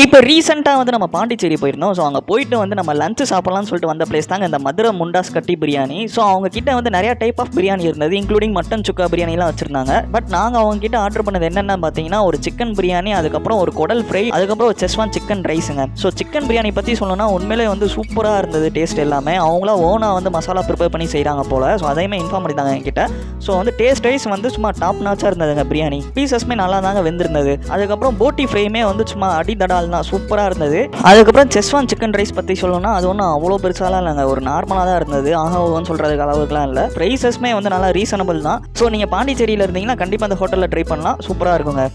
இப்போ ரீசெண்டாக வந்து நம்ம பாண்டிச்சேரி போயிருந்தோம். ஸோ அங்கே போயிட்டு வந்து நம்ம லஞ்ச் சாப்பிட்லாம்னு சொல்லிட்டு வந்த பிளேஸ் தாங்க இந்த மதுரை முண்டாஸ் கட்டி பிரியாணி. ஸோ அவங்க கிட்ட வந்து நிறைய டைப் ஆஃப் பிரியாணி இருந்தது, இன்க்ளூடிங் மட்டன் சுக்கா பிரியாணிலாம் வச்சிருந்தாங்க. பட் நாங்கள் அவங்க கிட்ட ஆர்டர் பண்ணது என்னென்ன பார்த்தீங்கன்னா ஒரு சிக்கன் பிரியாணி, அதுக்கப்புறம் ஒரு குடல் ஃப்ரை, அதுக்கப்புறம் ஒரு செஸ்வான் சிக்கன் ரைஸுங்க. ஸோ சிக்கன் பிரியாணி பற்றி சொல்லணும்னா உண்மையிலே வந்து சூப்பராக இருந்தது டேஸ்ட் எல்லாமே. அவங்களா ஓனாக வந்து மசாலா ப்ரிப்பேர் பண்ணி செய்கிறாங்க போல். ஸோ அதையுமே இன்ஃபார்ம் பண்ணிட்டாங்க என்கிட்ட. ஸோ வந்து டேஸ்ட் வைஸ் வந்து சும்மா டாப் நாச்சாக இருந்ததுங்க பிரியாணி. பீசஸ்மே நல்லா தாங்க வெந்திருந்தது. அதுக்கப்புறம் போட்டி ஃப்ரைமே வந்து சும்மா அடி தடால் தான், சூப்பராக இருந்தது. அதுக்கப்புறம் செஸ்வான் சிக்கன் ரைஸ் பற்றி சொல்லணும்னா அது ஒன்றும் அவ்வளோ பெருசாலாம் இல்லைங்க, ஒரு நார்மலாக தான் இருந்தது. ஆகாவோன்னு சொல்கிறதுக்கு அளவுக்குலாம் இல்லை. ப்ரைஸஸ்மே வந்து நல்லா ரீசனபிள் தான். ஸோ நீங்கள் பாண்டிச்சேரியில் இருந்தீங்கன்னா கண்டிப்பாக அந்த ஹோட்டலில் ட்ரை பண்ணலாம், சூப்பராக இருக்குங்க.